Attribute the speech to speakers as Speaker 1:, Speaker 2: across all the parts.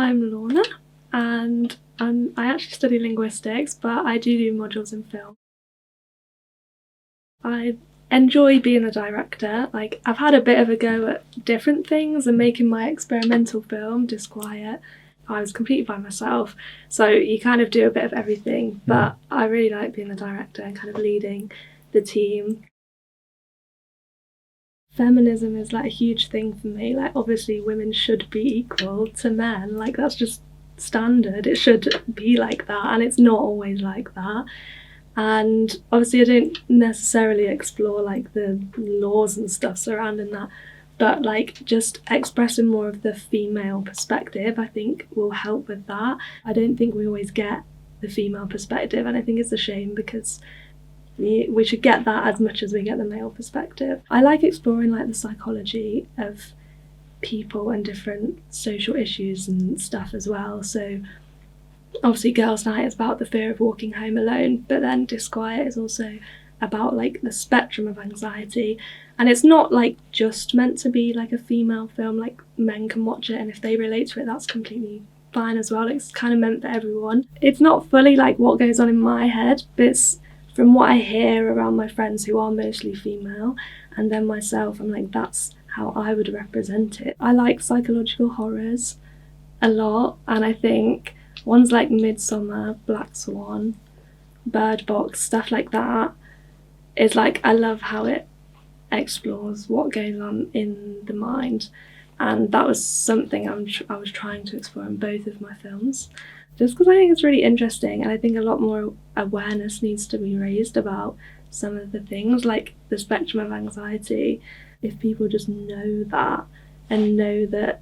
Speaker 1: I'm Lorna, and I actually study linguistics, but I do modules in film. I enjoy being a director. Like, I've had a bit of a go at different things and making my experimental film, Disquiet. I was completely by myself, so you kind of do a bit of everything, but I really like being the director and kind of leading the team. Feminism is like a huge thing for me. Like, obviously women should be equal to men, like that's just standard. It should be like that, and it's not always like that. And obviously I don't necessarily explore like the laws and stuff surrounding that, but like just expressing more of the female perspective I think will help with that. I don't think we always get the female perspective, and I think it's a shame because we should get that as much as we get the male perspective. I like exploring like the psychology of people and different social issues and stuff as well. So obviously Girls' Night is about the fear of walking home alone, but then Disquiet is also about like the spectrum of anxiety, and it's not like just meant to be like a female film. Like, men can watch it, and if they relate to it, that's completely fine as well. It's kind of meant for everyone. It's not fully like what goes on in my head, but it's from what I hear around my friends who are mostly female, and then myself, I'm like, that's how I would represent it. I like psychological horrors a lot, and I think ones like Midsummer, Black Swan, Bird Box, stuff like that is like, I love how it explores what goes on in the mind, and that was something I was trying to explore in both of my films, just because I think it's really interesting, and I think a lot more awareness needs to be raised about some of the things like the spectrum of anxiety. If people just know that and know that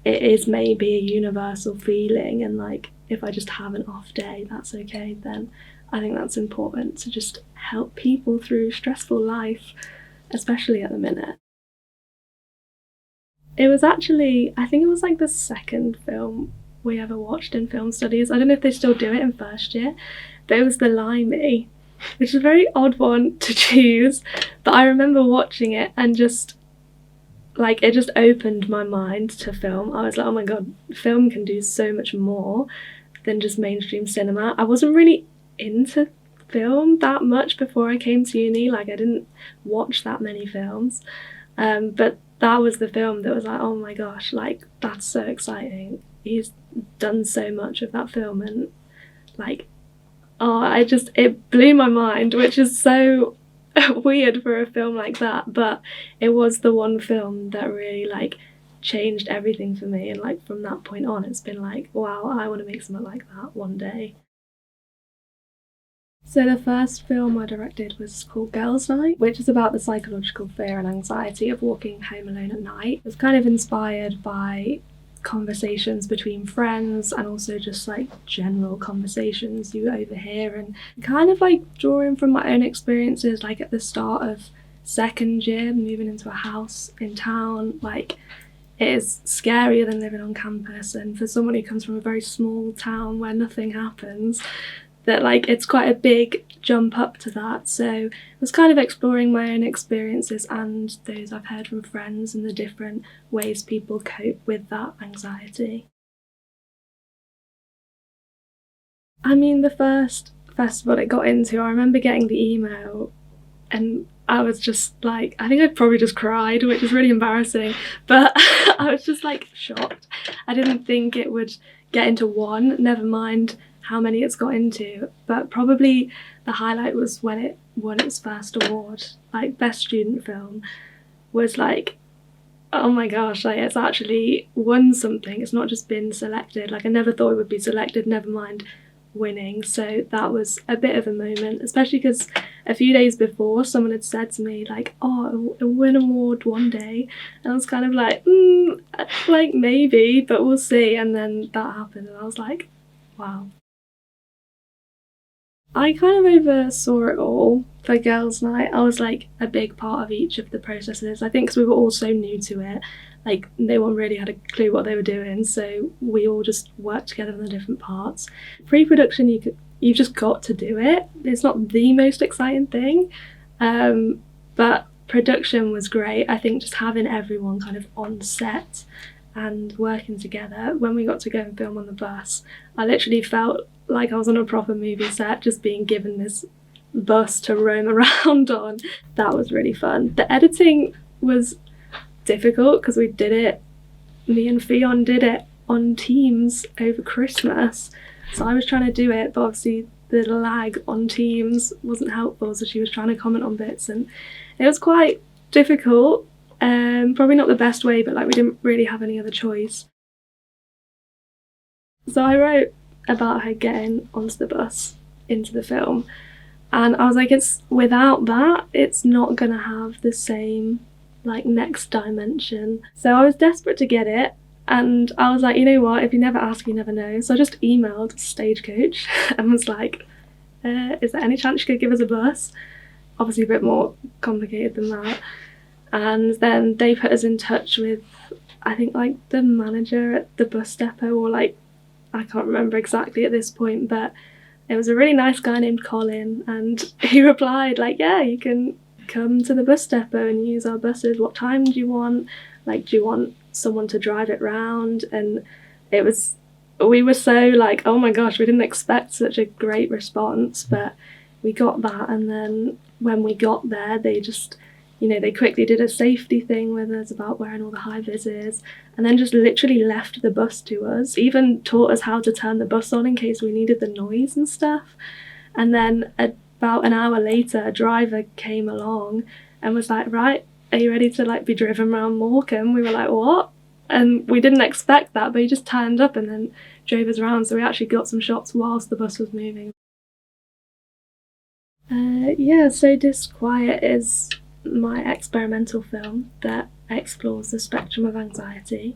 Speaker 1: it is maybe a universal feeling, and like if I just have an off day, that's okay, then I think that's important to just help people through stressful life, especially at the minute. It was actually, I think it was like the second film we ever watched in film studies. I don't know if they still do it in first year, but it was The Limey, which is a very odd one to choose, but I remember watching it and just like, it just opened my mind to film. I was like, oh my god, film can do so much more than just mainstream cinema. I wasn't really into film that much before I came to uni. Like, I didn't watch that many films, but that was the film that was like, oh my gosh, like that's so exciting. He's done so much of that film, and like, it blew my mind, which is so weird for a film like that, but it was the one film that really like changed everything for me, and like from that point on it's been like, wow, I want to make something like that one day. So the first film I directed was called Girls' Night, which is about the psychological fear and anxiety of walking home alone at night. It was kind of inspired by conversations between friends, and also just like general conversations you overhear, and kind of like drawing from my own experiences, like at the start of second year moving into a house in town. Like, it is scarier than living on campus, and for someone who comes from a very small town where nothing happens, that like it's quite a big jump up to that. So it was kind of exploring my own experiences and those I've heard from friends, and the different ways people cope with that anxiety. I mean, the first festival it got into, I remember getting the email and I was just like, I think I probably just cried, which is really embarrassing, but I was just like shocked. I didn't think it would get into one, never mind how many it's got into, but probably the highlight was when it won its first award, like Best Student Film, was like, oh my gosh, like it's actually won something. It's not just been selected. Like, I never thought it would be selected, never mind winning. So that was a bit of a moment, especially because a few days before someone had said to me like, oh, it'll win an award one day, and I was kind of like, like maybe, but we'll see. And then that happened, and I was like, wow. I kind of oversaw it all for Girls' Night. I was like a big part of each of the processes, I think, because we were all so new to it. Like, no one really had a clue what they were doing, so we all just worked together on the different parts. Pre-production, you've just got to do it. It's not the most exciting thing, but production was great. I think just having everyone kind of on set and working together, when we got to go and film on the bus, I literally felt like I was on a proper movie set, just being given this bus to roam around on. That was really fun. The editing was difficult because me and Fionn did it on Teams over Christmas. So I was trying to do it, but obviously the lag on Teams wasn't helpful, so she was trying to comment on bits, and it was quite difficult. Probably not the best way, but like we didn't really have any other choice. So I wrote about her getting onto the bus into the film, and I was like, it's without that, it's not gonna have the same like next dimension. So I was desperate to get it, and I was like, you know what, if you never ask, you never know. So I just emailed Stagecoach and was like, is there any chance you could give us a bus? Obviously a bit more complicated than that. And then they put us in touch with, I think, like the manager at the bus depot, or like, I can't remember exactly at this point, but it was a really nice guy named Colin, and he replied like, yeah, you can come to the bus depot and use our buses. What time do you want? Like, do you want someone to drive it round? And we were so like, oh my gosh, we didn't expect such a great response, but we got that. And then when we got there, they just, they quickly did a safety thing with us about wearing all the high vis, and then just literally left the bus to us, even taught us how to turn the bus on in case we needed the noise and stuff. And then about an hour later, a driver came along and was like, right, are you ready to like be driven around Morecambe? We were like, what? And we didn't expect that, but he just turned up and then drove us around, so we actually got some shots whilst the bus was moving. So Disquiet is my experimental film that explores the spectrum of anxiety.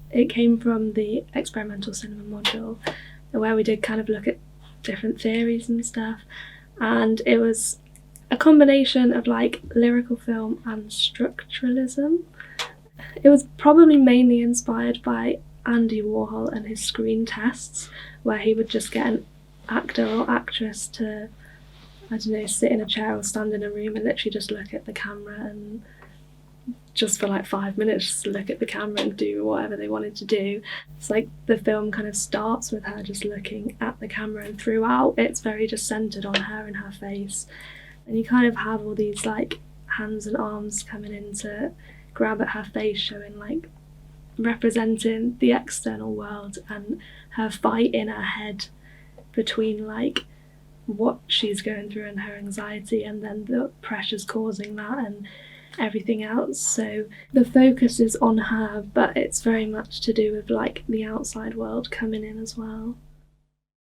Speaker 1: It came from the experimental cinema module, where we did kind of look at different theories and stuff, and it was a combination of like lyrical film and structuralism. It was probably mainly inspired by Andy Warhol and his screen tests, where he would just get an actor or actress to, I don't know, sit in a chair or stand in a room and literally just look at the camera, and just for like 5 minutes just look at the camera and do whatever they wanted to do. It's like the film kind of starts with her just looking at the camera, and throughout it's very just centered on her and her face, and you kind of have all these like hands and arms coming in to grab at her face, showing like representing the external world and her fight in her head between like what she's going through and her anxiety, and then the pressures causing that and everything else. So the focus is on her, but it's very much to do with like the outside world coming in as well.